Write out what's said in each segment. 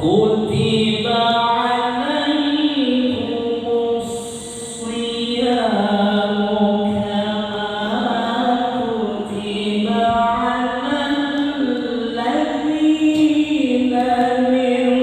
كتب عليكم الصيام كما كتب على الذين من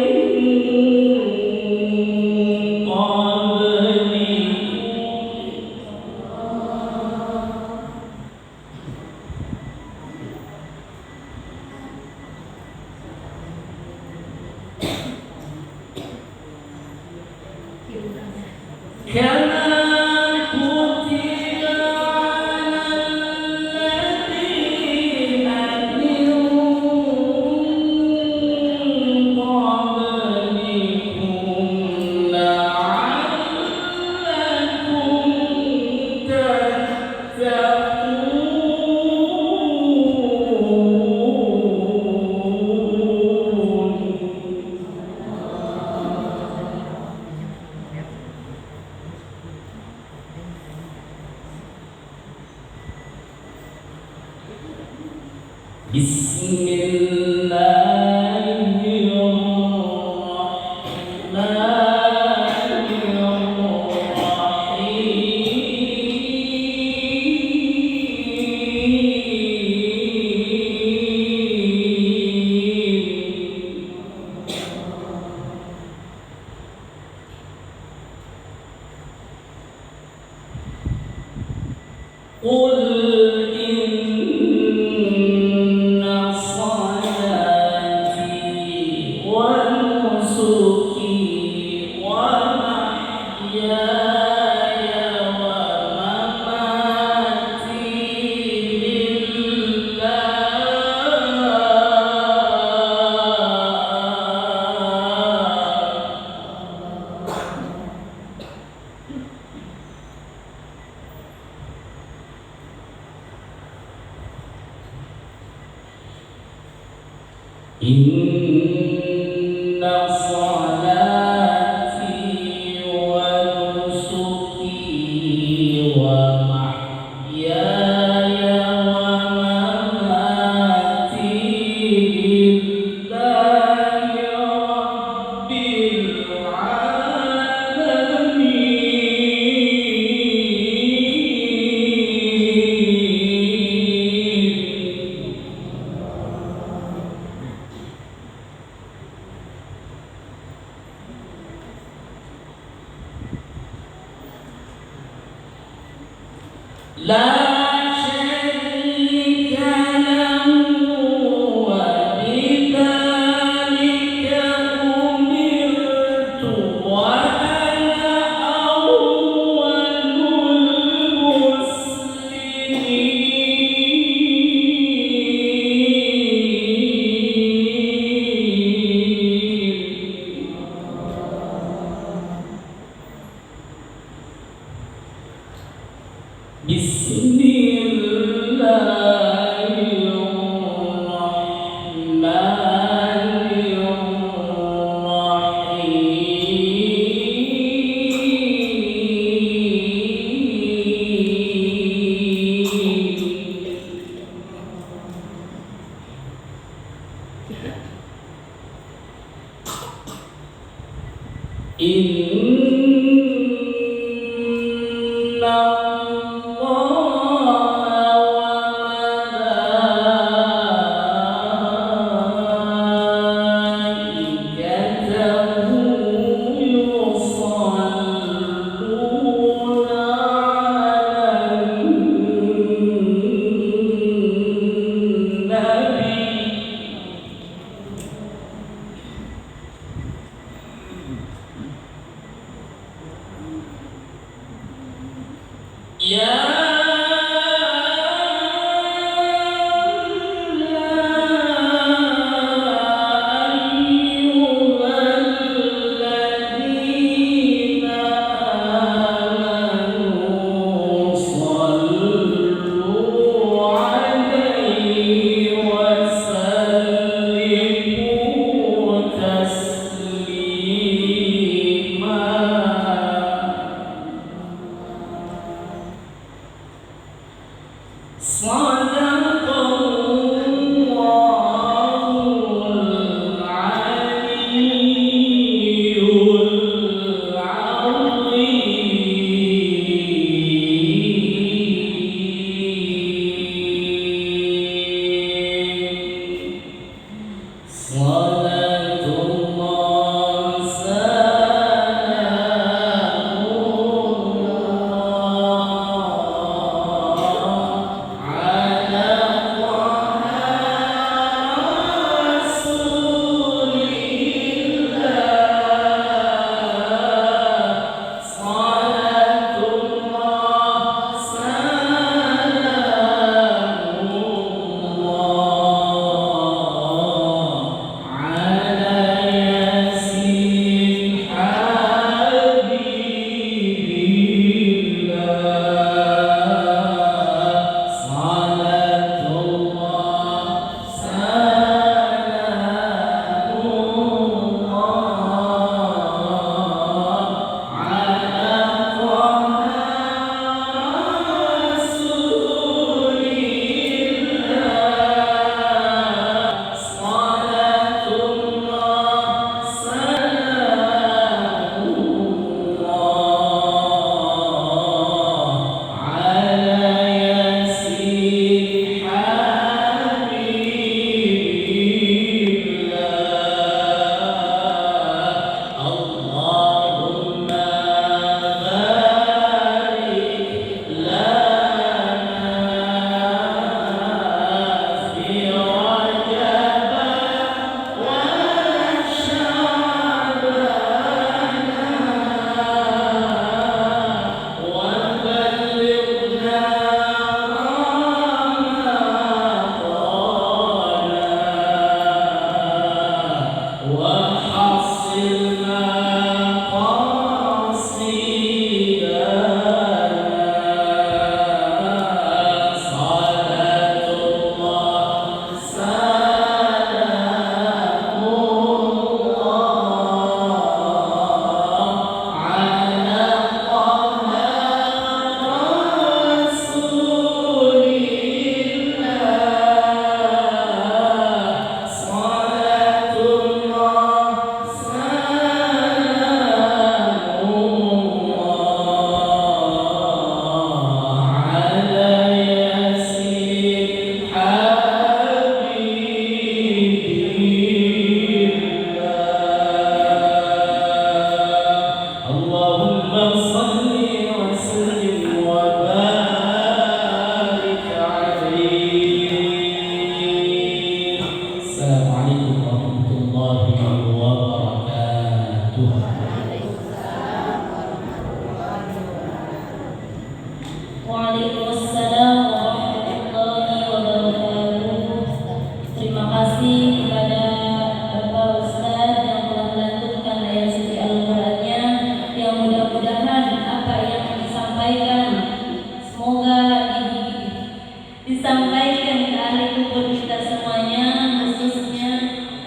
disampaikan ke ahli kubur kita semuanya, khususnya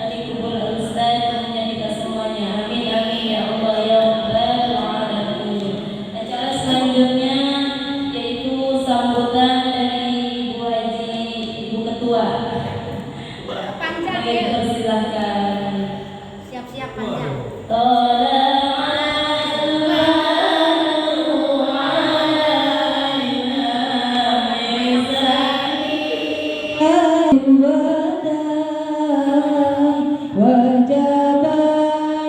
ahli kubur Al-Ustaz tentunya kita semuanya. Amin amin ya Allah ya Rabbal alamin. Acara selanjutnya yaitu sambutan dari Ibu Haji, Ibu Ketua. Panjang Oke, ya. persilahkan. Siap-siap panjang. وجب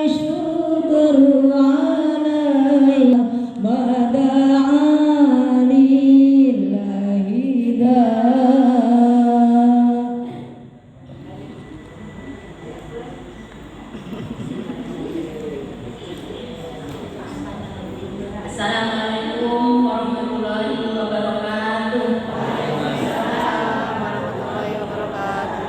الشكر علي ما دعا لله Assalamualaikum warahmatullahi wabarakatuh. Waalaikumsalam warahmatullahi wabarakatuh.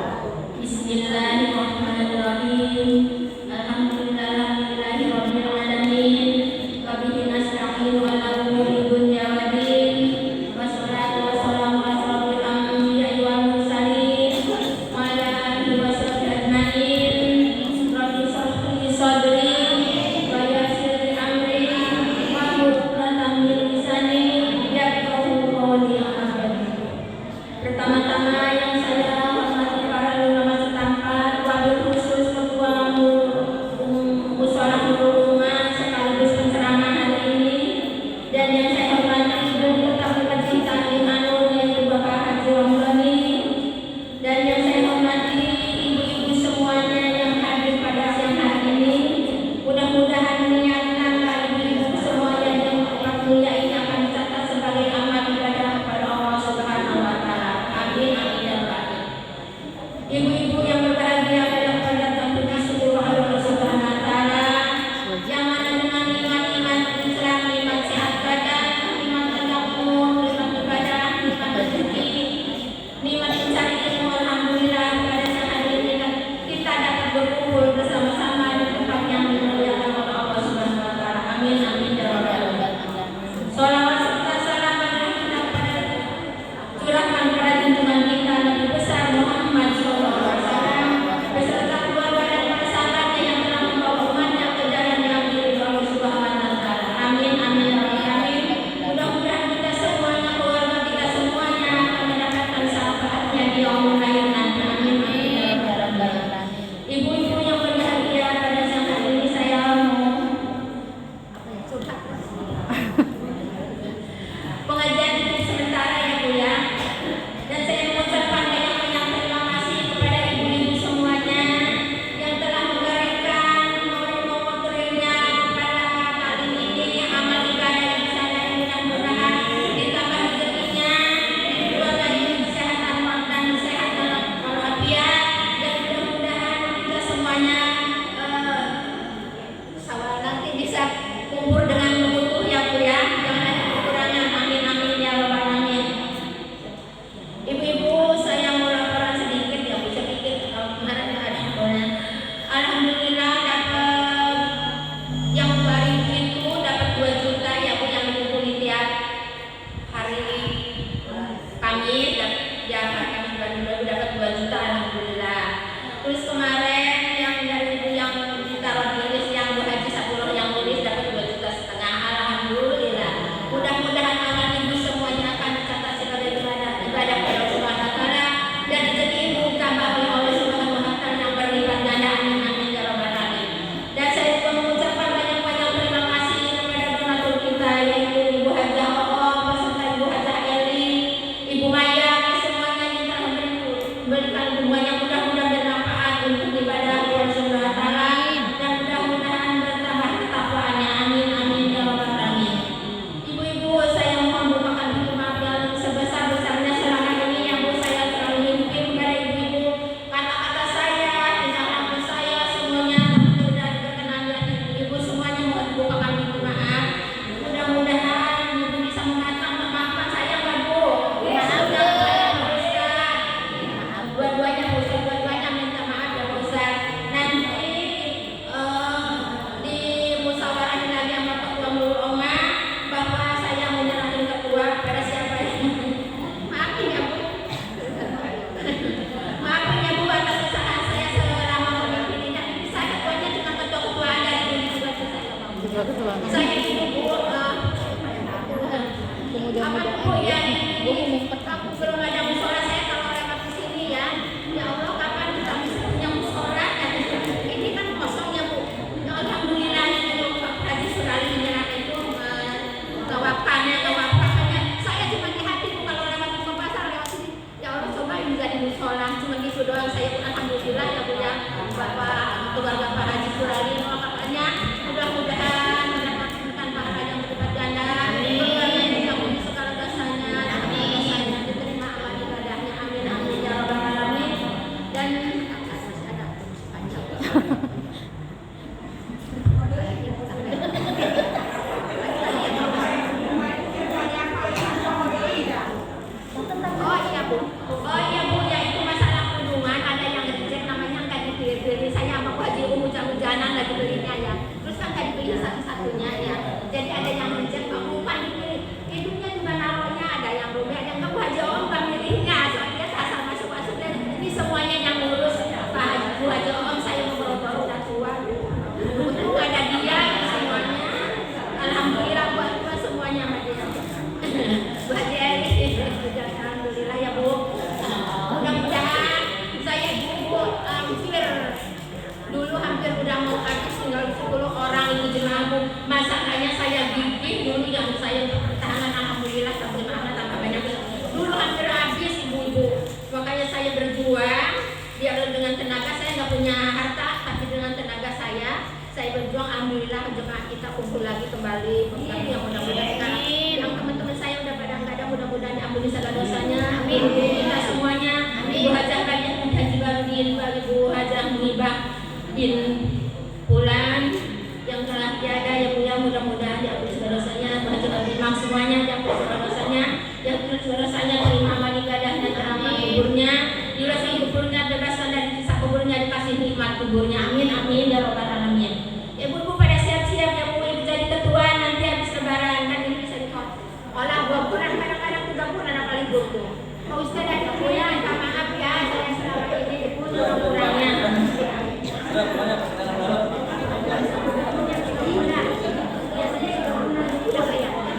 rasanya terima amal ibadahnya, terima kuburnya, diuraskan kuburnya, bebaskan dari siksa kuburnya, dikasih nikmat kuburnya. Amin amin ya robbal alamin. Ya ibu pada siap-siap ya bu, ibu jadi ketua nanti habis lebaran kan ini bisa diolah 2 bulan, kadang-kadang 3 bulan kali buku. Pak Ustaz dan ibu ya, minta maaf ya saya selama ini ibu kurang-kurangnya.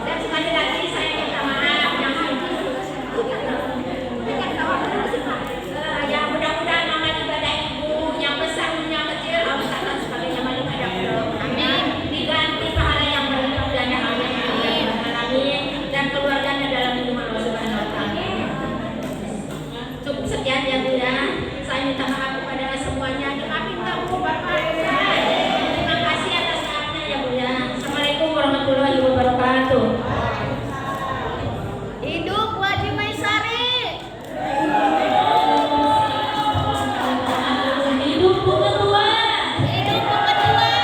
Dan sekali lagi saya minta maaf ya mudah-mudahan amal ibadah ibu yang besar yang kecil Allah Ta'ala sebagainya malu pada amin, diganti pahala yang berlipat ganda amin amin, dan keluarganya dalam lindungan Allah Subhanahu wa Ta'ala. Cukup sekian ya Bu ya, saya minta maaf kepada semuanya, dimaafin tak Bu Bapak. Terima kasih atas maafnya ya Bu ya. Assalamualaikum warahmatullahi wabarakatuh. Hidup Wadi Maisari. Hidup Bu Ketua. Hidup Bu Ketua.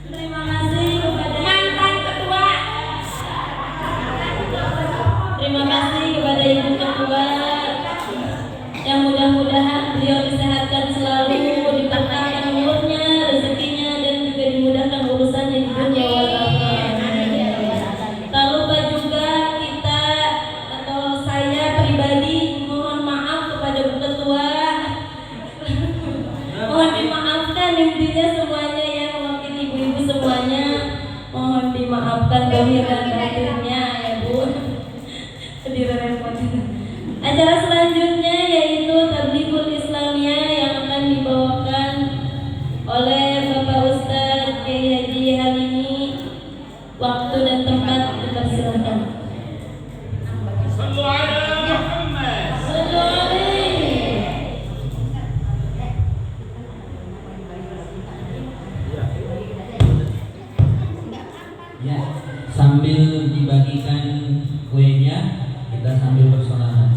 Terima kasih kepada Mantan Ketua. Terima kasih kepada Ibu Ketua yang mudah-mudahan beliau disehatkan selalu, dipantahkan umurnya, rezekinya, dan juga dimudahkan urusannya di dunia wal akhirat. Tak lupa juga kita atau saya pribadi mohon maaf kepada Bu Ketua. Mohon dimaafkan intinya semuanya ya, mewakili ibu-ibu semuanya. Mohon dimaafkan dohir dan batinnya ya Bu. Direpotin. Acara selanjutnya yaitu Tablighul Islamiyah yang akan dibawakan oleh Bapak Ustadz Kiai Haji Halimi. Waktu dan tempat dipersilakan. Sallu ala Muhammad. Sallu alaihi. Ya, sambil dibagikan kuenya, kita sambil bersolat.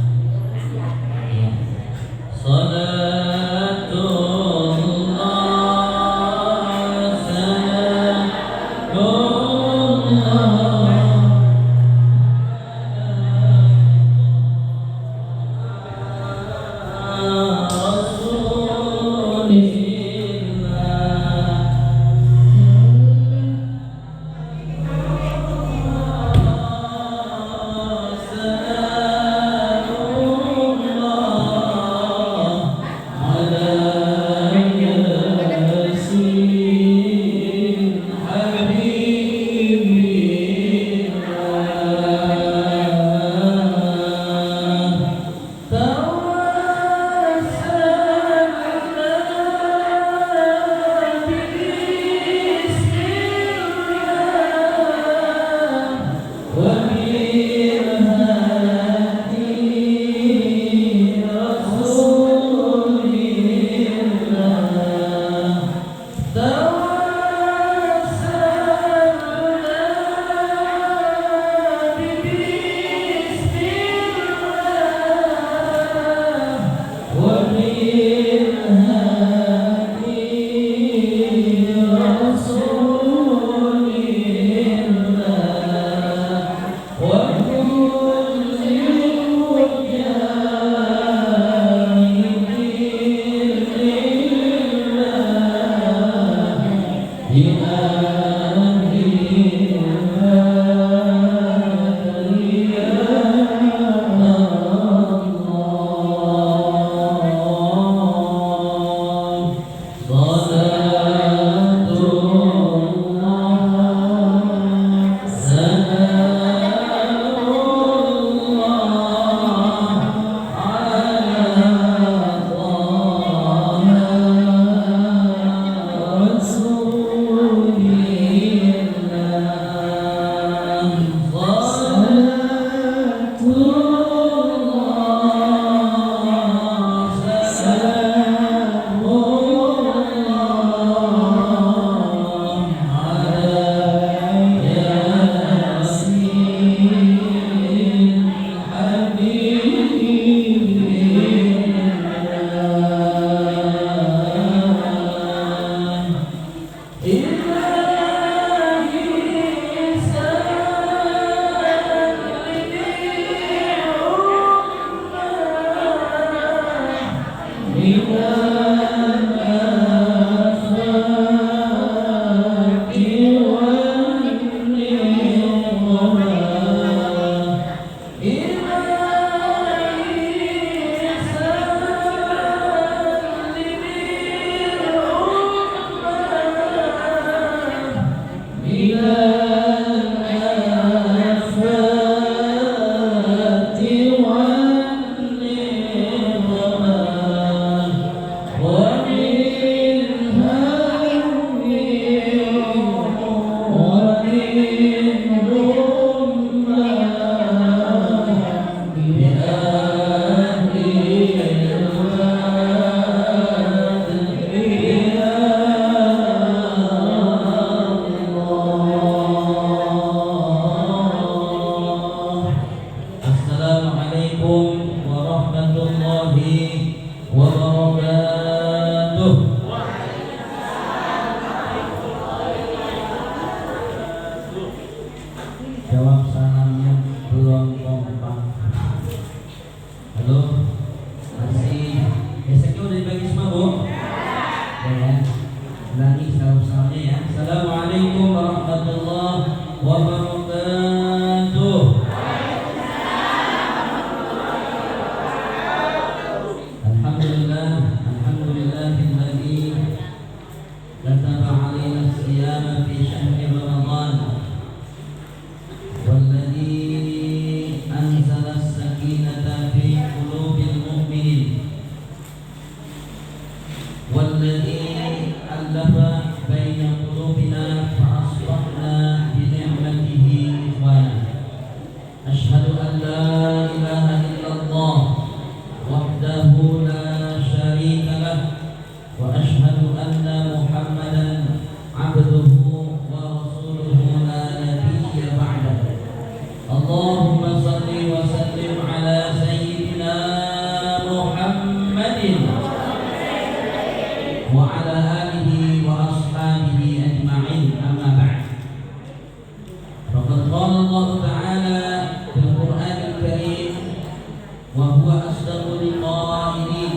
أصدق القائلين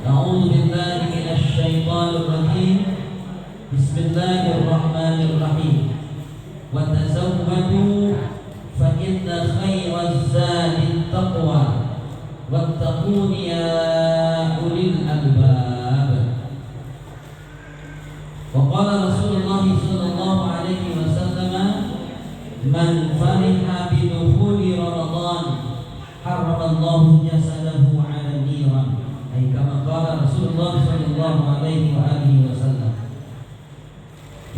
أعوذ بالله من الشيطان الرجيم بسم الله الرحمن الرحيم وتزودوا فإن خير الزاد التقوى واتقون يا أولي الألباب وقال رسول الله صلى الله عليه وسلم من فرح بدخول رمضان حرم الله جسده على النيران أي كما قال رسول الله صلى الله عليه وآله وسلم.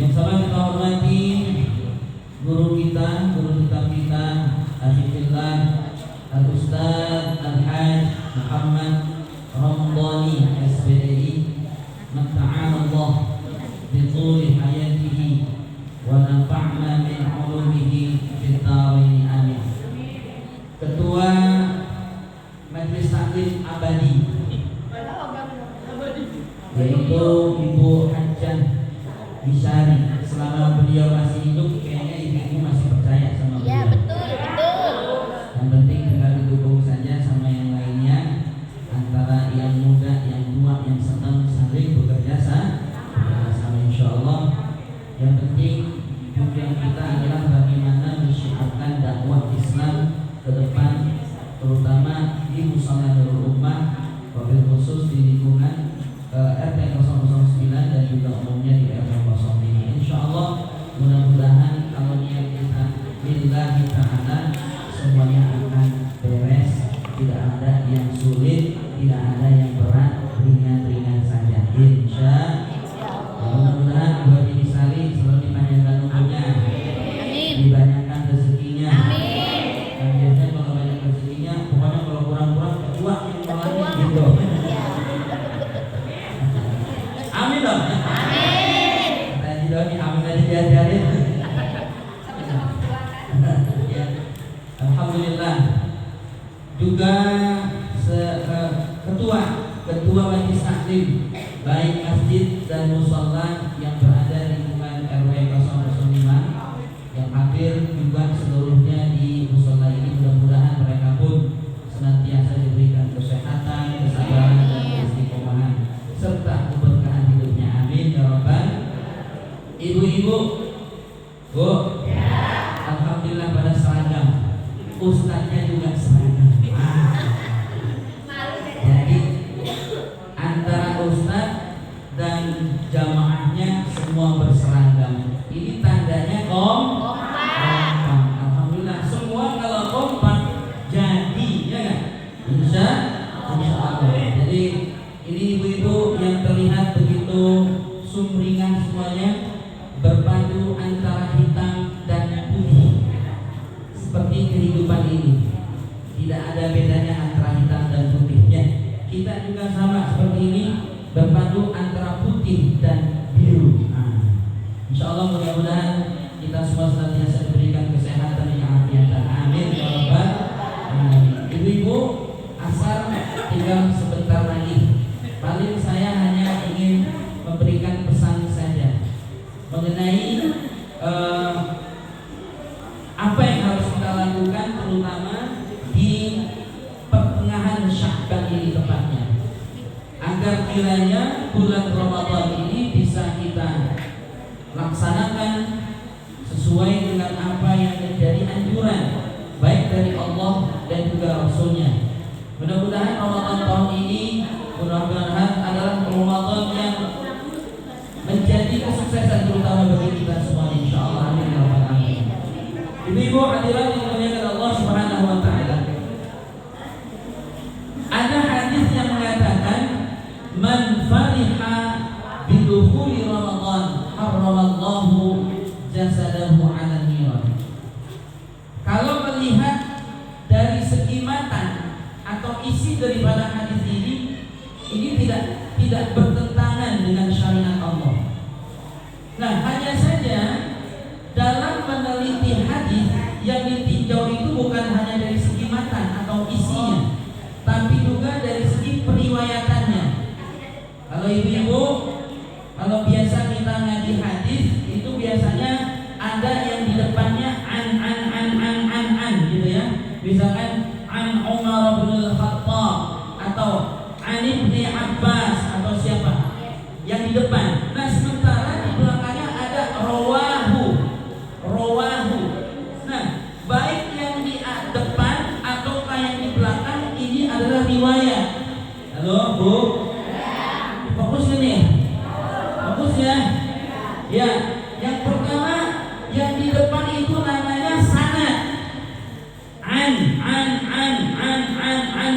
Yang sama kita hormati guru kita Asyifillah Al-Ustaz Al-Haj Muhammad Ramdhani SPDI Matta'anallah bituli hayatihi wa nafa'na min ulumihi fid dharain amin. Ketua Majelis Taklim Abadi yaitu Ibu Hajjah Bisari. Selama beliau masih hidup kayaknya ibu masih percaya sama beliau. Iya, betul. Yang penting tinggal didukung saja sama yang lainnya, antara yang muda, yang tua, yang senang saling bekerja sama insyaallah. Yang penting tujuan kita adalah bagaimana mensyiarkan dakwah Islam ke depan, terutama di Musala Nurul Ummah, wabil khusus di lingkungan RT 009 dan juga umumnya di RT 05. Insyaallah mudah-mudahan kalau niat kita lillahi ta'ala semuanya akan beres, tidak ada yang sulit, tidak ada yang berat, ringan-ringan saja insyaallah. Mudah-mudahan buat ini Sari selalu dipanjangkan umurnya, dibanyakan rezekinya. Dan biasanya kalau banyak rezekinya, pokoknya kalau kurang-kurang kedua yang lain gitu. Amin dong. Tadi dong, amin aja diajarin. Ya. Alhamdulillah. Juga ketua Majelis Taklim baik masjid dan musalla yang berada di lingkungan RW 005 yang hadir juga seluruhnya di musalla ini, mudah-mudahan mereka pun senantiasa diberikan kesehatan, kesabaran dan keistiqomahan serta keberkahan hidupnya. Amin ya rabbal. Ibu-ibu, Bu, alhamdulillah pada seragam. Ustadznya juga seragam. Jadi antara ustadz dan jamaahnya semua berseragam. Ini tandanya kompak. Alhamdulillah semua kalau kompak jadi, ya kan? Insya Allah. Jadi ini ibu-ibu yang terlihat begitu sumringah semuanya, berpadu antara hitam dan putih seperti kehidupan ini. Tidak ada bedanya antara hitam dan putihnya. Kita juga sama seperti ini, berpadu antara putih dan biru. Insya Allah mudah-mudahan kita semua senantiasa diberikan kesehatan yang afiatan. Amin ya rabbal alamin. Ibu-ibu, asar tinggal sebentar lagi. Paling saya hanya ingin memberikan pesan saja mengenai apa yang harus kita lakukan, terutama di pertengahan Sya'ban ini tepatnya, agar kiranya bulan Ramadan ini bisa kita laksanakan sesuai dengan apa yang menjadi anjuran baik dari Allah dan juga Rasulnya. Mudah-mudahan Ramadan tahun ini adalah Ramadan yang menjadi kesuksesan terutama bagi kita semua insyaallah. Amin ya rabbal alamin. Ibu-ibu hadirat yang dimuliakan Allah Subhanahu wa taala. Ada hadis yang mengatakan man fariha bidukhuli Ramadan harramallahu jasadahu 'ala niran. Kalau melihat dari segi matan atau isi daripada hadis ini tidak bertentangan dengan syariat Allah. Nah, hanya saja dalam meneliti hadis yang ditinjau itu bukan hanya dari segi matan atau isinya, tapi juga dari segi periwayatannya. Kalau ibu-ibu, kalau biasa kita ngaji hadis itu biasanya ada yang di depannya an gitu ya. Misalkan an Umar bin Al-Khattab di depan. Nah, sementara di belakangnya ada rawahu. Nah, baik yang di depan atau yang di belakang ini adalah riwayat. Halo, Bu? Fokus nih. Fokus ya. Ya, yang pertama yang di depan itu namanya sanad. An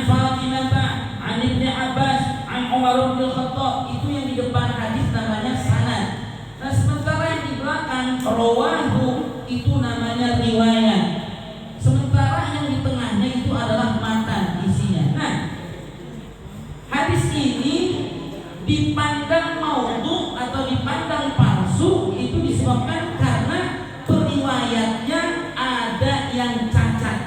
Fatimah, an Ibnu Abbas, an Umar bin Khattab, itu yang di depan hadis namanya sanad. Nah, sementara yang di belakang rawahu itu namanya riwayat. Sementara yang di tengahnya itu adalah matan isinya. Nah, hadis ini dipandang maudhu atau dipandang palsu itu disebabkan karena periwayatnya ada yang cacat.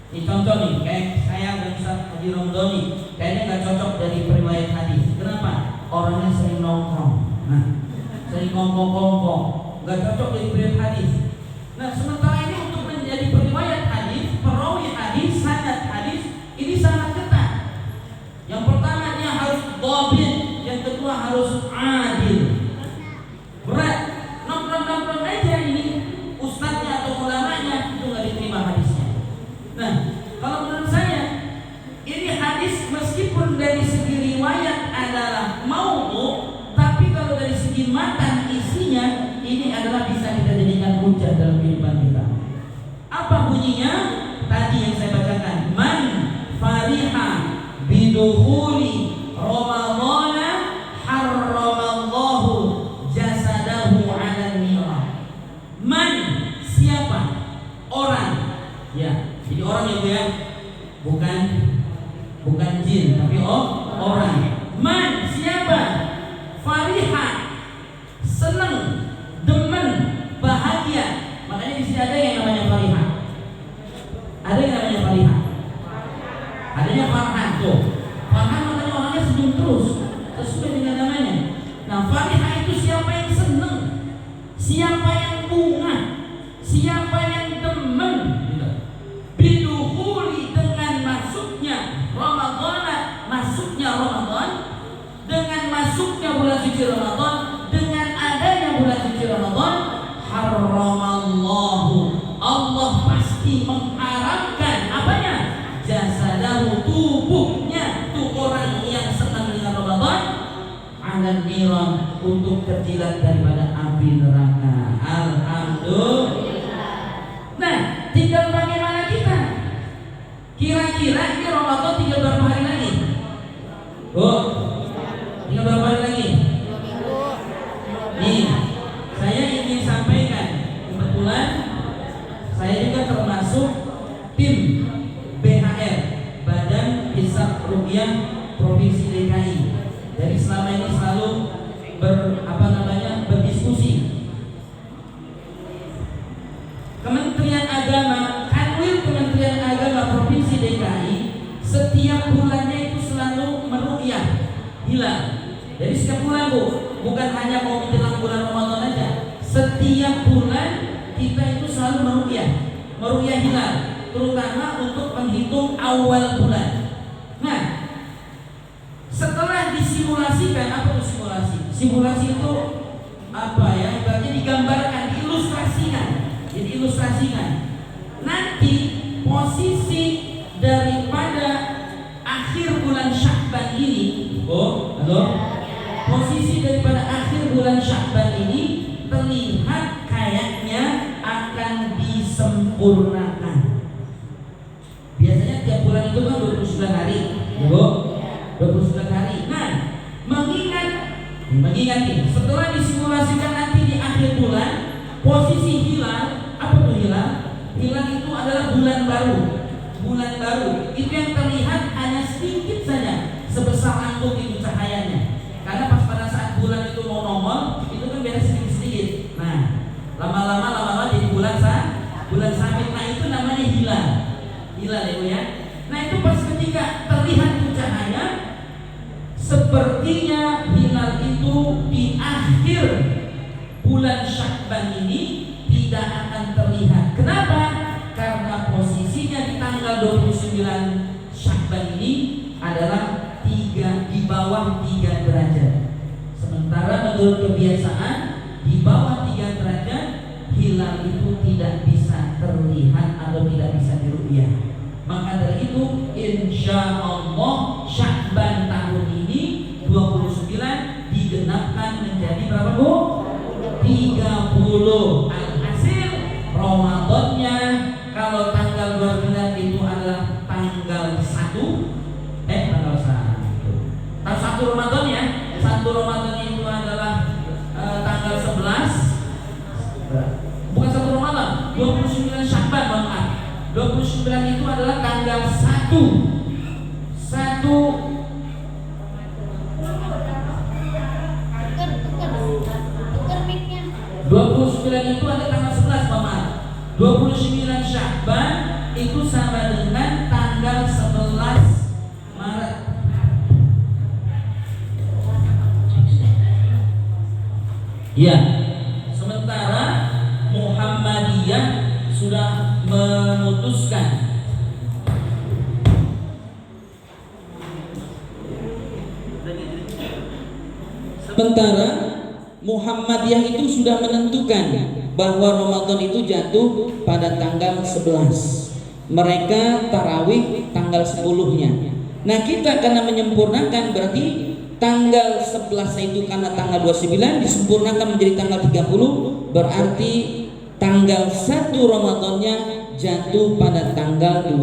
Ini contoh nih, kayak saya dan Ustaz Haji Romdoni, kayaknya nggak cocok dari periwayat hadis. Kenapa? Orangnya sering nongkrong, sering ngomong-ngomong, nggak cocok dari periwayat hadis. Nah, sementara ini untuk menjadi periwayat hadis, perawi hadis, sanad hadis, ini sangat ketat. Yang pertama dia harus dhabit, yang kedua harus adil. Berat, nongkrong aja ini ustadznya atau ulamanya itu nggak diterima hadisnya. Nah, kalau menurut saya ini hadis meskipun dari segi riwayat adalah maudhu, tapi kalau dari segi matan isinya ini adalah bisa kita jadikan hujah dalam kehidupan kita. Apa bunyinya? Tadi yang saya bacakan, man fariha bidukhuli ramadhana harramallahu jasadahu 'alan nar. Man, siapa? Orang. Ya, jadi orang ya Bu ya. Bukan jin, tapi orang. Man, siapa? Fariha, senang, demen, bahagia. Makanya di sini ada yang namanya fariha. Ada yang namanya fariha. Adanya farhan tuh. Farhan makanya orangnya senyum terus, sesuai dengan namanya. Nah, fariha itu siapa yang senang, siapa yang bunga, siapa yang demen. Bidukhuli, dengan masuknya Ramadan, dengan masuknya bulan suci Ramadan, dengan adanya bulan suci Ramadan, harramallahu, Allah pasti mengharamkan apanya? Jasadahu, tubuhnya tuh orang yang senang dengan Ramadan, 'alan niran, untuk terjilat daripada api neraka. Alhamdulillah. Nah, tinggal bagaimana kita? Kira-kira ini Ramadan tinggal berapa hari lagi? Tinggal berapa hari lagi? 2 minggu. Nih, saya ingin sampaikan, kebetulan saya juga termasuk tim BHR, Badan Hisab Ruqyah Provinsi DKI. Jadi selama ini selalu berdiskusi. Kementerian Agama, Kanwil Kementerian Agama Provinsi DKI setiap bulannya itu selalu meruqyah hilal. Jadi setiap bulan Bu, bukan hanya mau menjelang bulan Ramadan aja. Setiap bulan kita itu selalu meruqyah hilal, terutama untuk menghitung awal bulan. Nah, setelah disimulasikan, apa itu simulasi? Simulasi itu apa ya? Ibaratnya digambarkan, diilustrasikan. Nanti posisi daripada akhir bulan Sya'ban ini, posisi daripada akhir bulan Sya'ban ini terlihat kayaknya akan disempurnakan. Biasanya tiap bulan itu kan 29 hari, ya Bu? 29 hari. Nah, mengingat nih, setelah disimulasikan nanti di akhir bulan, posisi hilal, apa tuh hilal? Hilal itu adalah bulan baru. Itu yang terlihat hanya sedikit saja, sebesar antum itu cahayanya. Karena pas pada saat bulan itu mau nongol, itu kan biasa sedikit-sedikit. Nah, lama-lama jadi bulan sabit. Nah, itu namanya hilal ya Bu ya. Nah, itu pas ketika terlihat itu cahaya, sepertinya hilal itu di akhir bulan Sya'ban ini tidak akan terlihat. Kenapa? Karena posisinya di tanggal 29 Sya'ban ini adalah di bawah 3 derajat. Sementara Sementara menurut kebiasaan di bawah 3 derajat hilal itu tidak bisa terlihat atau tidak bisa diru'yah. Maka dari itu insya Allah Sya'ban tahun ini 29 digenapkan menjadi berapa Bu? 30. Alhasil Ramadannya kalau tanggal 29 itu adalah tanggal 1 tanggal 1 Ramadan ya. 1 Ramadan itu adalah tanggal 11. Bukan 1 Ramadan, 29 Sya'ban, maaf. 29 itu adalah tanggal 1 29 itu ada tanggal 11 maaf. 29 Sya'ban itu sama dengan tanggal 11 Maret. Ya, sementara Muhammadiyah sudah memutuskan Muhammadiyah itu sudah menentukan bahwa Ramadan itu jatuh pada tanggal 11. Mereka tarawih tanggal 10-nya. Nah, kita karena menyempurnakan berarti tanggal 11 itu karena tanggal 29 disempurnakan menjadi tanggal 30, berarti tanggal 1 Ramadannya jatuh pada tanggal 12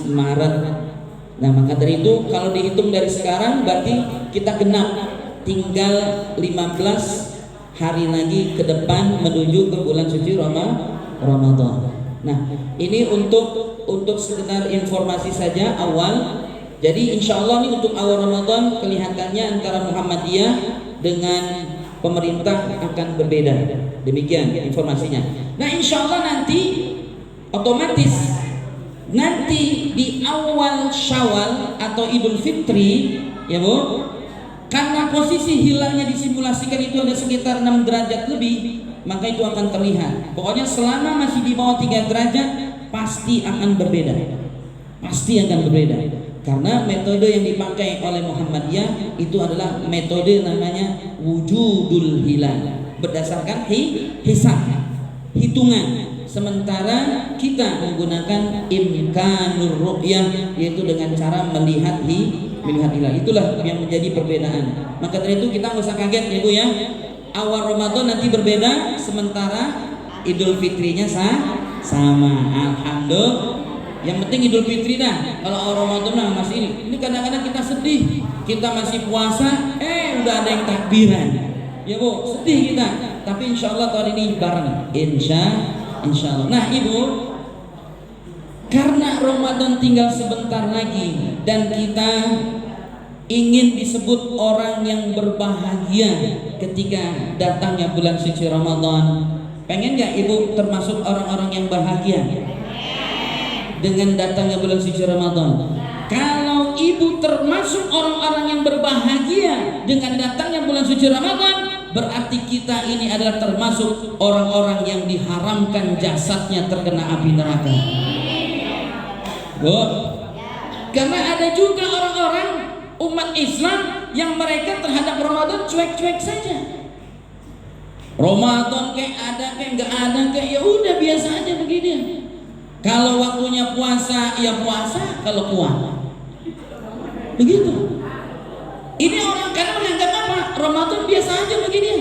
Maret. Nah, maka dari itu kalau dihitung dari sekarang berarti kita genap tinggal 15 hari lagi ke depan menuju ke bulan suci Ramadan. Nah, ini untuk sekedar informasi saja awal. Jadi insya Allah ini untuk awal Ramadan kelihatannya antara Muhammadiyah dengan pemerintah akan berbeda. Demikian informasinya. Nah, insya Allah nanti otomatis nanti di awal Syawal atau Idul Fitri, ya Bu, karena posisi hilalnya disimulasikan itu ada sekitar 6 derajat lebih, maka itu akan terlihat. Pokoknya selama masih di bawah 3 derajat pasti akan berbeda. Pasti akan berbeda. Karena metode yang dipakai oleh Muhammadiyah itu adalah metode namanya wujudul hilal, berdasarkan hisab, hitungan. Sementara kita menggunakan imkanur ru'yah, yaitu dengan cara melihat hilal. Itulah yang menjadi perbedaan. Maka dari itu kita nggak usah kaget ya Bu ya. Awal Ramadan nanti berbeda, sementara Idul Fitrinya sama. Alhamdulillah. Yang penting Idul Fitri dah. Kalau awal Ramadan masih ini kadang-kadang kita sedih. Kita masih puasa, udah ada yang takbiran. Ya Bu, sedih kita. Tapi insya Allah tahun ini bareng. Insya Allah. Nah Ibu, karena Ramadan tinggal sebentar lagi dan kita ingin disebut orang yang berbahagia ketika datangnya bulan suci Ramadan. Pengen gak Ibu termasuk orang-orang yang bahagia dengan datangnya bulan suci Ramadan? Kalau Ibu termasuk orang-orang yang berbahagia dengan datangnya bulan suci Ramadan, berarti kita ini adalah termasuk orang-orang yang diharamkan jasadnya terkena api neraka. Karena ada juga orang-orang umat Islam yang mereka terhadap Ramadan cuek-cuek saja. Ramadan kayak ada kayak nggak ada kayak ya udah biasa aja begini. Kalau waktunya puasa ya puasa, kalau kuat begitu. Ini orang karena menganggap apa? Ramadan biasa aja begini.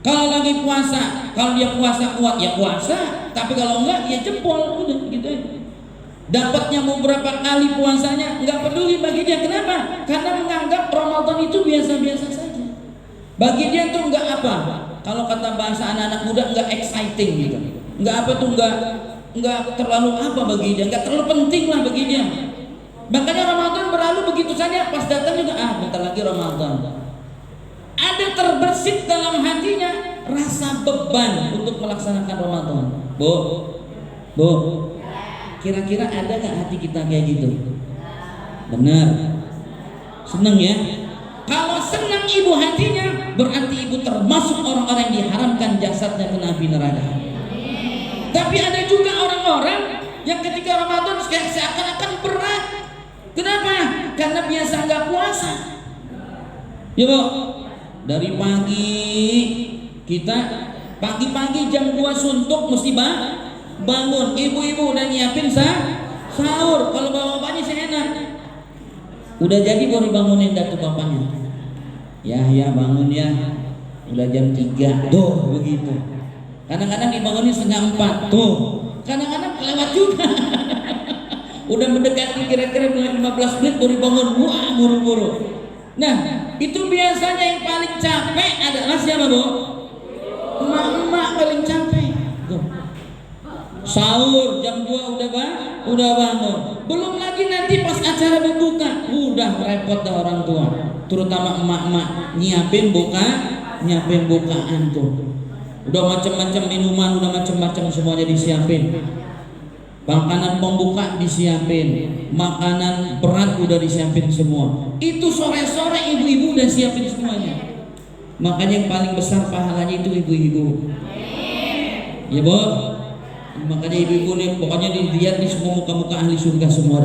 Kalau lagi puasa, kalau dia puasa kuat ya puasa, tapi kalau enggak ya jempol, udah gitu aja. Dapatnya mau berapa kali puasanya nggak peduli bagi dia. Kenapa? Karena menganggap Ramadan itu biasa-biasa saja. Bagi dia tuh nggak apa. Kalau kata bahasa anak-anak muda nggak exciting gitu. Nggak apa tuh nggak terlalu apa bagi dia. Nggak terlalu penting lah bagi dia. Makanya Ramadan berlalu begitu saja. Pas datang juga bentar lagi Ramadan. Ada terbersit dalam hatinya rasa beban untuk melaksanakan Ramadan. Bu. Kira-kira ada gak hati kita kayak gitu? Benar. Senang ya? Kalau senang Ibu hatinya, berarti Ibu termasuk orang-orang yang diharamkan jasadnya kena api neraka. Tapi ada juga orang-orang yang ketika Ramadan kayak seakan-akan berat. Kenapa? Karena biasa nggak puasa. Ya Bu, dari pagi kita pagi-pagi jam 2 suntuk mesti bangun. Ibu-ibu udah nyiapin sahur. Kalau bapak-bapaknya sih enak. Udah jadi baru bangunin datu bapaknya. Ya bangun ya. Udah jam 3 tuh begitu. Kadang-kadang dibangunin setengah 4 tuh. Kadang-kadang kelewat juga. Udah mendekati kira-kira 15 menit baru bangun. Wah, buru-buru. Nah, itu biasanya yang paling capek adalah siapa, Bu? Emak-emak paling capek. Tuh. Sahur jam 2 udah bangun. Belum lagi nanti pas acara berbuka, udah repot dah orang tua. Terutama emak-emak nyiapin bukaan tuh. Udah macam-macam minuman, udah macam-macam semuanya disiapin. Makanan pembuka disiapin, makanan berat udah disiapin semua. Itu sore-sore ibu-ibu udah siapin semuanya. Makanya yang paling besar pahalanya itu ibu-ibu. Ya Bu. Makanya ibu-ibu nih pokoknya dilihat nih semua muka-muka ahli surga semua.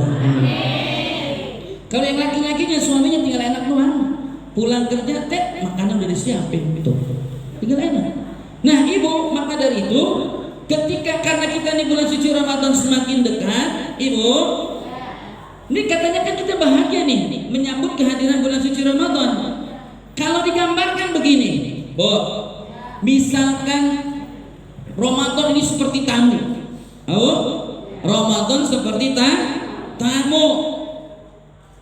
Kalau yang laki-lakinya suaminya tinggal enak doang. Pulang kerja makanan udah disiapin gitu. Tinggal enak. Nah ibu, maka dari itu karena kita nih bulan suci Ramadan semakin dekat, ibu, ini katanya kan kita bahagia nih menyambut kehadiran bulan suci Ramadan. Kalau digambarkan begini, Bu, misalkan Ramadan ini seperti tamu. Ramadan seperti tamu.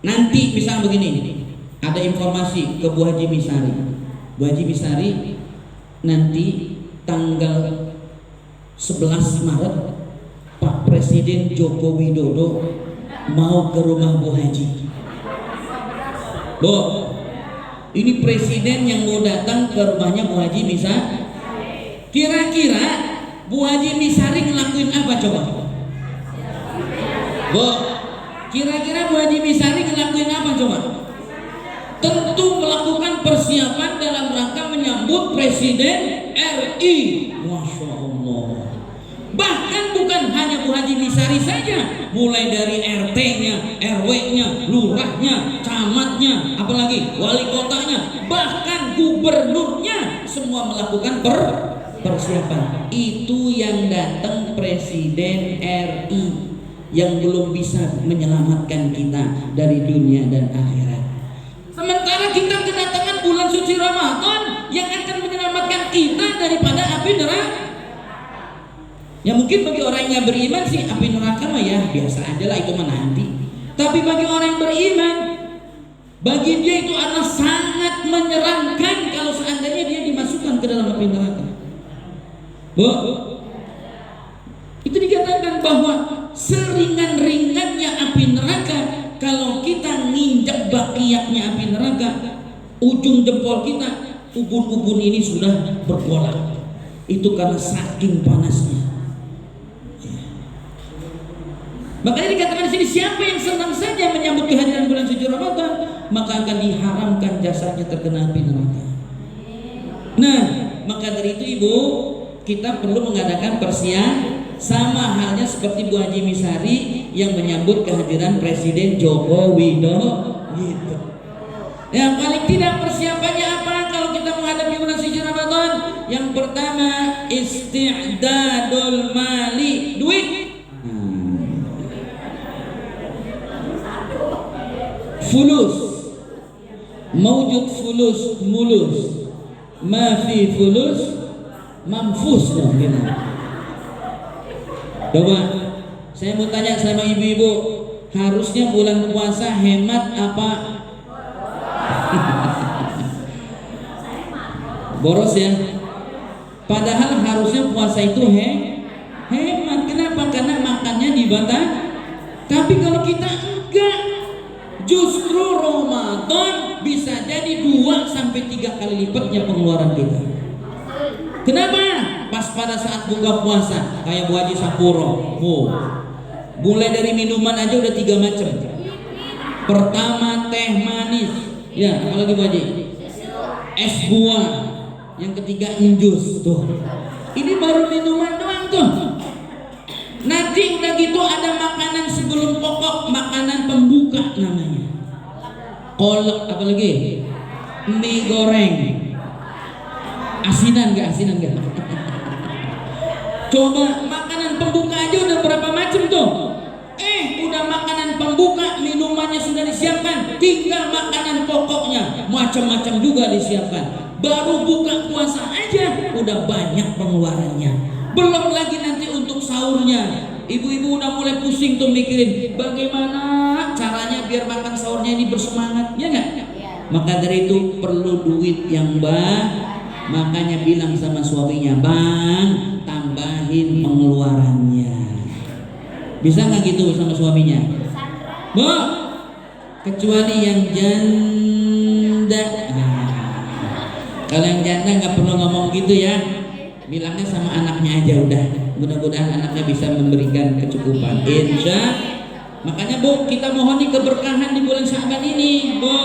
Nanti misalnya begini, ada informasi ke Bu Haji Misari. Bu Haji Misari nanti tanggal 11 Maret Pak Presiden Joko Widodo mau ke rumah Bu Haji. Bu, ini presiden yang mau datang ke rumahnya Bu Haji Misari. Kira-kira Bu Haji Misari ngelakuin apa coba? Bu, kira-kira Bu Haji Misari ngelakuin apa coba? Tentu melakukan persiapan dalam rangka menyambut Presiden RI. Masya Allah. Bahkan bukan hanya Bu Haji Misari saja, mulai dari RT-nya, RW-nya, lurahnya, camatnya, apalagi wali kotanya, bahkan gubernurnya semua melakukan persiapan. Itu yang datang Presiden RI yang belum bisa menyelamatkan kita dari dunia dan akhirat. Sementara kita kedatangan bulan suci Ramadan yang akan menyelamatkan kita daripada api neraka. Ya mungkin bagi orang yang beriman sih api neraka mah ya biasa aja lah, itu mah nanti. Tapi bagi orang yang beriman, bagi dia itu adalah sangat menyeramkan kalau seandainya dia dimasukkan ke dalam api neraka. Bu, itu dikatakan bahwa seringan-ringannya api neraka kalau kita nginjak bakiyaknya api neraka, ujung jempol kita, ubun-ubun ini sudah bergolak. Itu karena saking panasnya. Makanya dikatakan di sini, siapa yang senang saja menyambut kehadiran bulan suci Ramadan, maka akan diharamkan jasanya terkena api neraka. Nah, maka dari itu ibu, kita perlu mengadakan persiapan sama halnya seperti Bu Haji Misari yang menyambut kehadiran Presiden Joko Widodo gitu. Yang paling tidak persiapannya apa kalau kita menghadapi bulan suci Ramadan? Yang pertama, isti'dadul mali, duit. Fulus, mawjud fulus, mulus, ma fi fulus, mamfus dong gitu. Coba, saya mau tanya sama ibu-ibu, harusnya bulan puasa hemat apa? Boros ya. Padahal harusnya puasa itu hemat. Kenapa? Karena makannya dibatasi. Tapi kalau kita enggak, justru Ramadan bisa jadi 2-3 kali lipatnya pengeluaran kita. Kenapa? Pas pada saat buka puasa kayak Bu Haji Sapuro, mulai dari minuman aja udah 3 macam. Pertama teh manis, ya apalagi Bu Haji, es buah, yang ketiga jus tuh. Ini baru minuman doang tuh. Nanti udah gitu ada makanan sebelum pokok, makanan pembuka namanya kolak, apalagi mie goreng. Asinan nggak? Coba makanan pembuka aja udah berapa macam tuh? Udah makanan pembuka, minumannya sudah disiapkan, tinggal makanan pokoknya macam-macam juga disiapkan. Baru buka puasa aja udah banyak pengeluarannya. Belum lagi nanti untuk sahurnya. Ibu-ibu udah mulai pusing tuh mikirin bagaimana caranya biar makan sahurnya ini bersemangat, ya nggak? Maka dari itu perlu duit yang banyak. Makanya bilang sama suaminya, "Bang, tambahin pengeluarannya." Bisa nggak gitu sama suaminya? Bu, kecuali yang janda. Kalau yang janda nggak perlu ngomong gitu ya. Bilangnya sama anaknya aja udah. Mudah-mudahan anaknya bisa memberikan kecukupan. Insya. Makanya Bu, kita mohon nih keberkahan di bulan Sya'ban ini, Bu.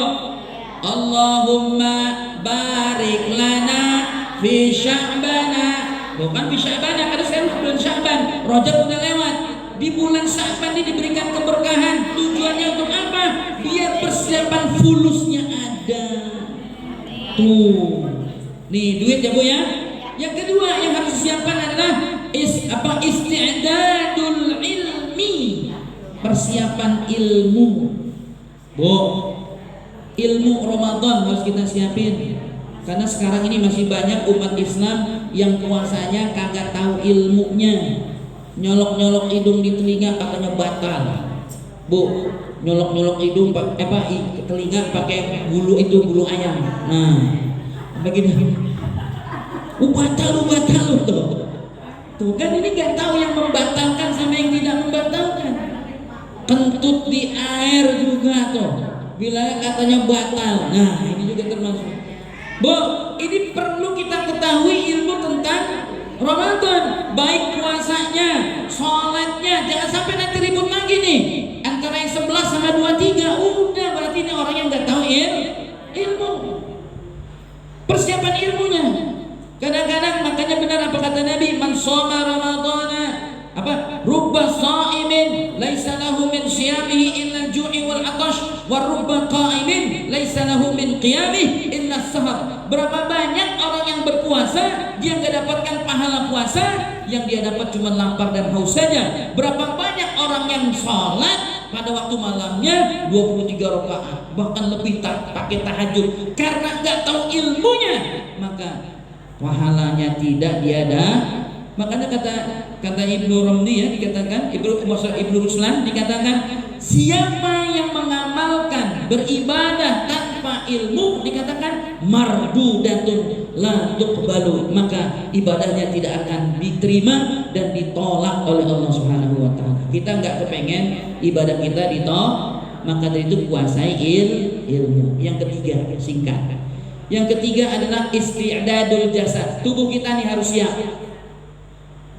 Allahumma barik lana fi Sya'bana. Bukan fi Sya'bana, karena sekarang bulan Sya'ban. Rajab udah lewat. Di bulan Sya'ban ini diberikan keberkahan. Tujuannya untuk apa? Biar persiapan fulusnya ada. Tuh. Nih duit ya Bu ya. Yang kedua yang harus disiapkan adalah isti'dadul ilmi. Persiapan ilmu. Bu, ilmu Ramadan harus kita siapin. Karena sekarang ini masih banyak umat Islam yang puasanya kagak tahu ilmunya. Nyolok-nyolok hidung di telinga katanya batal. Bu, nyolok-nyolok hidung telinga pakai bulu ayam. Nah, begini. Batal tuh. Tuh kan ini nggak tahu yang membatalkan sama yang tidak membatalkan. Kentut di air juga tuh. Bilangnya katanya batal. Nah, ini juga termasuk. Bu, ini perlu kita ketahui ilmu tentang Ramadan, baik puasanya, sholatnya. Jangan sampai nanti ribut lagi nih antara yang 11 sama 23. Udah berarti ini orang yang nggak tahu ilmu. Persiapan ilmunya. Kadang-kadang makanya benar apa kata Nabi, man shoma ramadhana rubba sha'imin laisa lahu min siyamihi illa al-ju'i wal 'atash wa rubba qa'imin laisa lahu min qiyamihi illa as-sahar. Berapa banyak orang yang berpuasa dia enggak dapatkan pahala puasa, yang dia dapat cuma lapar dan haus saja. Berapa banyak orang yang sholat pada waktu malamnya 23 rakaat bahkan lebih pakai tahajud karena enggak tahu ilmunya, maka pahalanya tidak dia ada. Makanya kata Ibnu Romli ya dikatakan, Ibnu Ruslan dikatakan, siapa yang mengamalkan beribadah tanpa ilmu dikatakan mardudatun la tuqbalu, maka ibadahnya tidak akan diterima dan ditolak oleh Allah Subhanahu wa taala. Kita enggak kepengen ibadah kita ditolak, maka dari itu kuasai ilmu. Yang ketiga, singkat. Yang ketiga adalah isti'dadul jasad. Tubuh kita nih harus siap.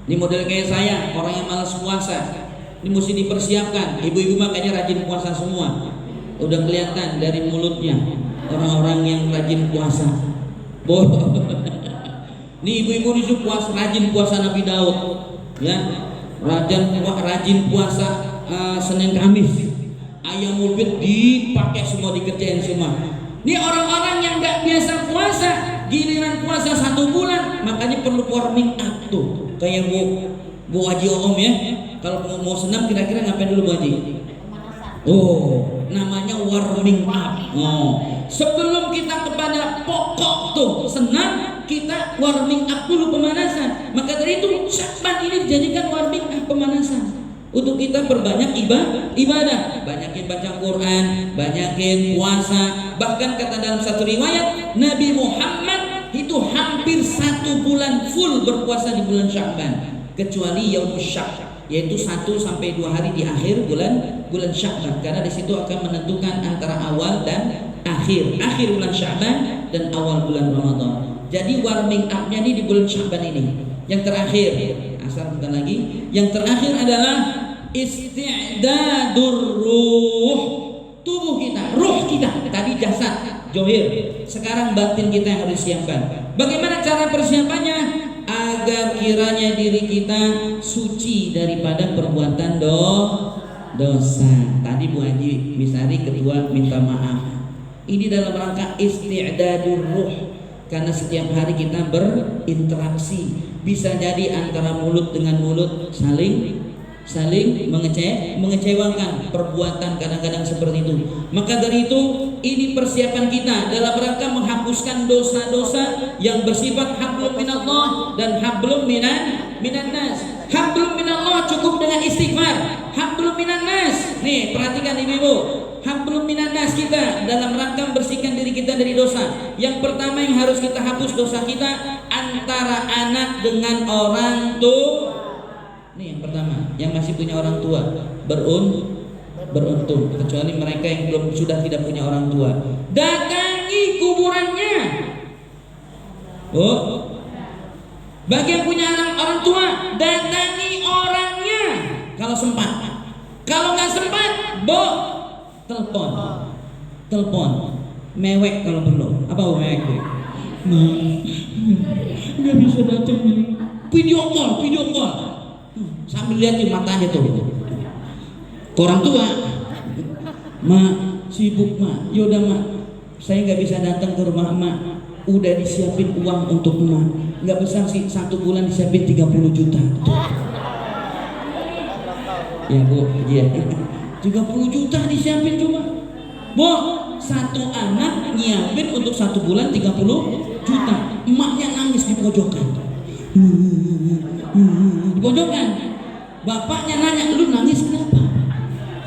Ini model kayak saya, orang yang malas puasa. Ini mesti dipersiapkan. Ibu-ibu makanya rajin puasa semua. Udah kelihatan dari mulutnya orang-orang yang rajin puasa. Nih ibu-ibu disuruh puasa, rajin puasa Nabi Daud. Ya, rajin puasa Senin Kamis. Ayamul bid dipakai semua, dikerjain semua. Ini orang-orang yang nggak biasa puasa, giliran puasa 1 bulan, makanya perlu warming up tuh. Kayak Bu Haji Om ya, kalau mau senam kira-kira ngapain dulu Bu Haji? Oh, namanya warming up. Sebelum kita kepada pokok tuh senam, kita warming up dulu, pemanasan. Maka dari itu Sya'ban ini dijadikan warming up, pemanasan. Untuk kita perbanyak ibadah, banyakin baca Quran, banyakin puasa. Bahkan kata dalam satu riwayat, Nabi Muhammad itu hampir 1 bulan full berpuasa di bulan Sya'ban, kecuali Yaumus Syak, yaitu 1 sampai 2 hari di akhir bulan Sya'ban, karena di situ akan menentukan antara awal dan akhir bulan Sya'ban dan awal bulan Ramadan. Jadi warming up-nya ini di bulan Sya'ban ini. Yang terakhir, asal bentar lagi, yang terakhir adalah isti'dadur ruh. Tubuh kita, ruh kita, tadi jasad, johir. Sekarang batin kita yang harus siapkan. Bagaimana cara persiapannya? Agar kiranya diri kita suci daripada perbuatan dosa. Tadi Bu Haji Misari ketua minta maaf. Ini dalam rangka isti'dadur ruh, karena setiap hari kita berinteraksi. Bisa jadi antara mulut dengan mulut saling mengecewakan, perbuatan kadang-kadang seperti itu. Maka dari itu, ini persiapan kita dalam rangka menghapuskan dosa-dosa yang bersifat hablum minallah dan hablum minan nas. Hablum minallah cukup dengan istighfar. Hablum minan nas, nih perhatikan ibu-ibu, hablum minan nas kita dalam rangka membersihkan diri kita dari dosa. Yang pertama yang harus kita hapus dosa kita antara anak dengan orang tua. Ini yang pertama, yang masih punya orang tua beruntung, kecuali mereka yang sudah tidak punya orang tua. Datangi kuburannya. Oh, bagi yang punya orang tua, datangi orangnya kalau sempat. Kalau nggak sempat, telepon, mewek kalau perlu. Apa mewek? Nggak bisa datang, video call. Sambil lihat di matanya tuh ke orang tua. Mak sibuk mak, yaudah mak, saya nggak bisa datang ke rumah mak. Udah disiapin uang untuk mak, nggak besar sih, 1 bulan disiapin 30 juta. Ya bu, iya 30 juta disiapin cuma. Bu, 1 anak nyiapin untuk 1 bulan 30 juta. Emaknya nangis di pojokan. Di pojokan. Bapaknya nanya, lu nangis kenapa?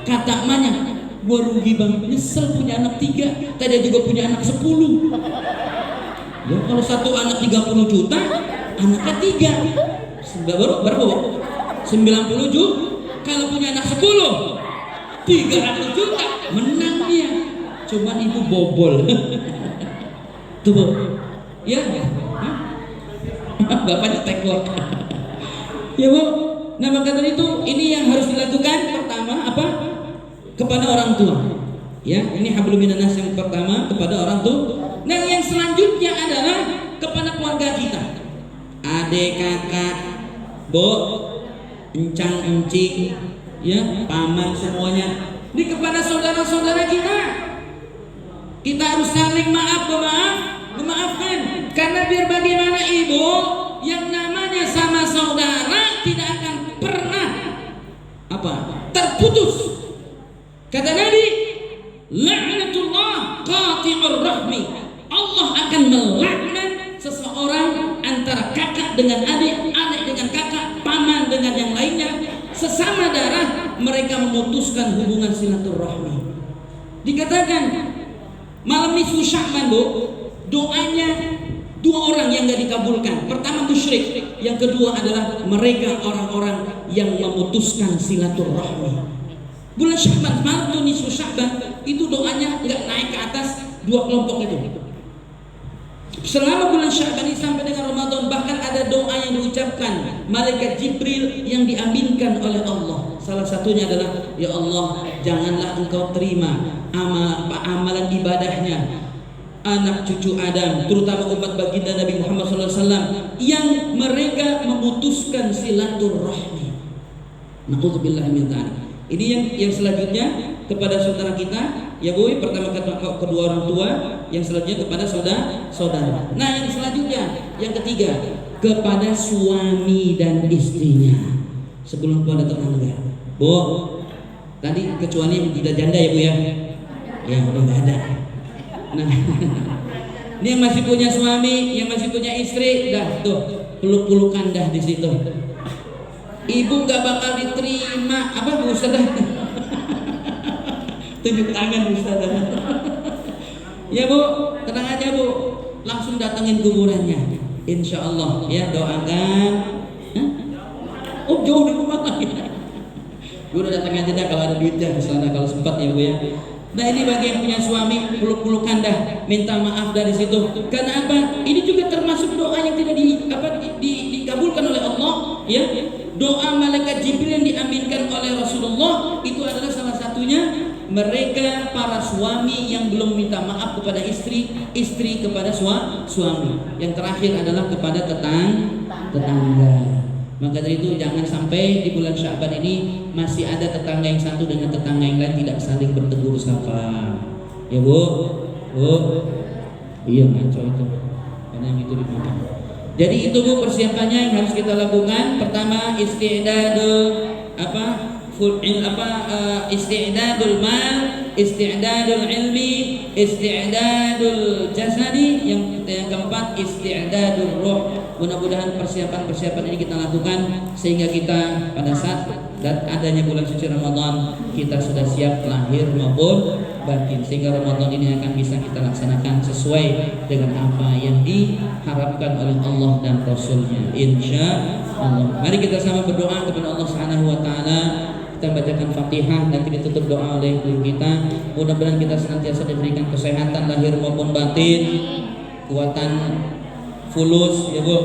Kata emaknya, gua rugi bang, nyesel punya anak 3, tadi juga punya anak 10. Ya kalau 1 anak 30 juta, anaknya 3, berapa? 90 juta. Kalau punya anak 10, 300 juta, menang dia. Cuma ibu bobol. Tuh bu, ya, bapaknya teklok. Ya bu. Nah maka dari itu ini yang harus dilakukan pertama apa? Kepada orang tua. Ya, ini hablum minan nas yang pertama kepada orang tua. Nah yang selanjutnya adalah kepada keluarga kita. Adik, kakak, bu, encang, encing, ya, paman semuanya. Ini kepada saudara-saudara kita. Kita harus saling memaafkan. Karena biar bagaimana ibu, yang namanya sama saudara tidak akan pernah terputus. Kata Nabi, la'natullah qati'ur rahmi. Allah akan melaknat seseorang antara kakak dengan adik, adik dengan kakak, paman dengan yang lainnya, sesama darah, mereka memutuskan hubungan silaturahmi. Dikatakan malam nisfu Sya'ban bu, doanya 2 orang yang gak dikabulkan. Pertama musyrik, yang kedua adalah mereka orang-orang yang memutuskan silaturahmi. Bulan Sya'ban, malam tuh nisfu Sya'ban, itu doanya gak naik ke atas 2 kelompok itu. Selama bulan Sya'ban ini sampai dengan Ramadan, bahkan ada doa yang diucapkan malaikat Jibril yang diaminkan oleh Allah. Salah satunya adalah, ya Allah, janganlah engkau terima amalan ibadahnya anak cucu Adam, terutama umat baginda Nabi Muhammad SAW yang mereka memutuskan silaturahmi. Na'udzubillah min dzalik. Ini yang selanjutnya kepada saudara kita, ya bu, pertama kedua orang tua, yang selanjutnya kepada saudara. Nah yang selanjutnya, yang ketiga, kepada suami dan istrinya sebelum kepada tetangga. Bu, tadi kecuali yang tidak janda ya bu ya, ya udah nggak ada. Nah, ini yang masih punya suami, yang masih punya istri, dah tuh peluk-pelukan dah di situ. Ibu nggak bakal diterima apa bu Ustaz? Tunjuk tangan Ustaz. Ya bu, tenang aja bu, langsung datengin kuburannya, insya Allah ya, doakan. Oh jauh di rumah lagi. Gue udah datangin aja dah kalau ada duitnya ke sana kalau sempat ya bu ya. Nah ini bagi yang punya suami, peluk-pelukan dah, minta maaf dari situ. Karena apa? Ini juga termasuk doa yang tidak dikabulkan oleh Allah, ya. Doa malaikat Jibril yang diaminkan oleh Rasulullah itu adalah salah satunya mereka para suami yang belum minta maaf kepada istri, istri kepada suami. Yang terakhir adalah kepada tetangga. Maka dari itu jangan sampai di bulan Sya'ban ini masih ada tetangga yang satu dengan tetangga yang lain tidak saling bertegur sapa. Ya bu, Iya ngaco itu. Karena yang itu dimakan. Jadi itu Bu persiapannya yang harus kita lakukan. Pertama isti'dadul isti'dadul mal, isti'dadul ilmi, isti'dadul jasadi, yang keempat isti'dadul ruh. Mudah-mudahan persiapan-persiapan ini kita lakukan sehingga kita pada saat dan adanya bulan suci Ramadan kita sudah siap lahir maupun batin, sehingga Ramadan ini akan bisa kita laksanakan sesuai dengan apa yang diharapkan oleh Allah dan Rasulnya, insya Allah. Mari kita sama berdoa kepada Allah Subhanahu wa Ta'ala. Kita bacakan Fatihah, nanti ditutup doa oleh guru kita. Mudah-mudahan kita senantiasa diberikan kesehatan lahir maupun batin, kekuatan fulus ya Bu,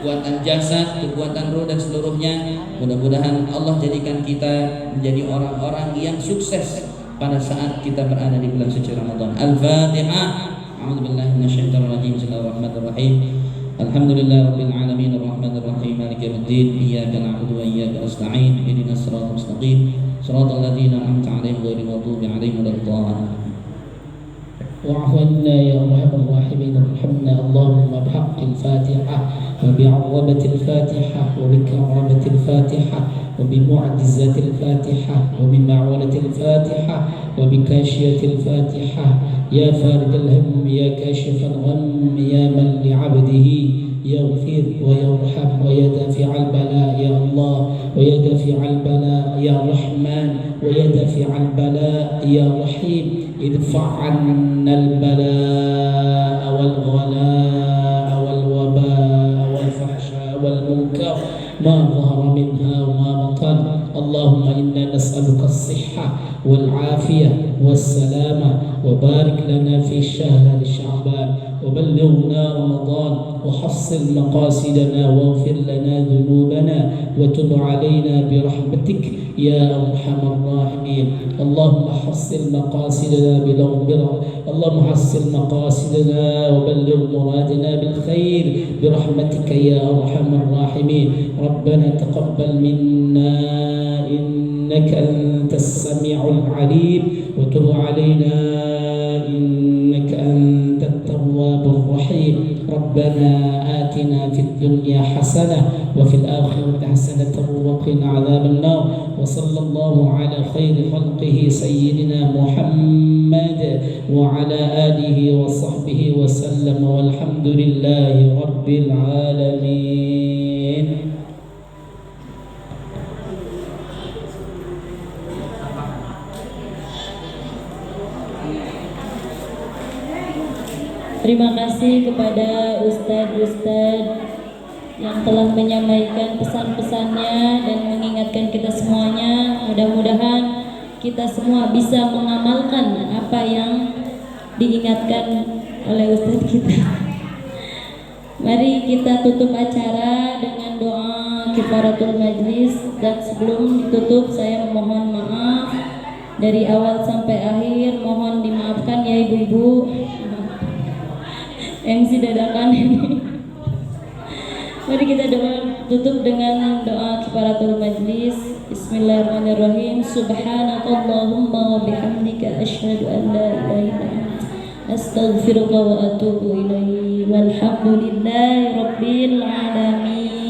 kekuatan jasad, kekuatan roh dan seluruhnya. Mudah-mudahan Allah jadikan kita menjadi orang-orang yang sukses pada saat kita berada di bulan suci Ramadan. Al-Fatihah. A'udzubillahi minasyaitonir rajim. Bismillahirrahmanirrahim. Alhamdulillahirabbil alamin arrahmanir rahim maliki yaumiddin iyyaka na'budu wa iyyaka nasta'in ihdinas siratal mustaqim siratal ladzina an'amta 'alaihim ghairil maghdubi 'alaihim waladdallin. واعف عنا يا ارحم الراحمين ارحمنا اللهم بحق الفاتحه وبعظمه الفاتحه وبكرامه الفاتحه وبمعجزه الفاتحه وبمعونه الفاتحه وبكاشيه الفاتحه يا فارج الهم يا كاشف الغم يا من لعبده يغفر ويرحم ويدافع البلاء يا الله ويدافع البلاء يا رحمن ويدافع البلاء يا رحيم ادفع عنا البلاء والغلاء والوباء والفحشاء والمنكر ما ظهر منها وما بطن. اللهم إنا نسألك الصحة والعافية والسلامة وبارك لنا في شهر شعبان وبلغنا رمضان وحصل مقاصدنا واغفر لنا ذنوبنا وتب علينا برحمتك يا أرحم الراحمين. اللهم حصل مقاصدنا اللهم حصل مقاصدنا وبلغ مرادنا بالخير برحمتك يا أرحم الراحمين. ربنا تقبل منا إنك أنت السميع العليم وتب علينا إنك أنت التواب الرحيم. ربنا آتنا في الدنيا حسنة وفي الآخرة حسنة وقنا عذاب النار. وصلى الله على خير خلقه سيدنا محمد وعلى آله وصحبه وسلم والحمد لله رب العالمين. Terima kasih kepada Ustadz-Ustadz yang telah menyampaikan pesan-pesannya dan mengingatkan kita semuanya. Mudah-mudahan kita semua bisa mengamalkan apa yang diingatkan oleh Ustadz kita. Mari kita tutup acara dengan doa kifaratul majlis, dan sebelum ditutup saya memohon maaf dari awal sampai akhir. Mohon dimaafkan ya ibu-ibu MC dadakan ini. Mari kita tutup dengan doa kifaratul majlis. Bismillahirrahmanirrahim. Subhanakallahumma wa bihamdika asyhadu an la ilaha illa anta astaghfiruka wa atubu ilaihi. Walhamdulillahi rabbil alamin.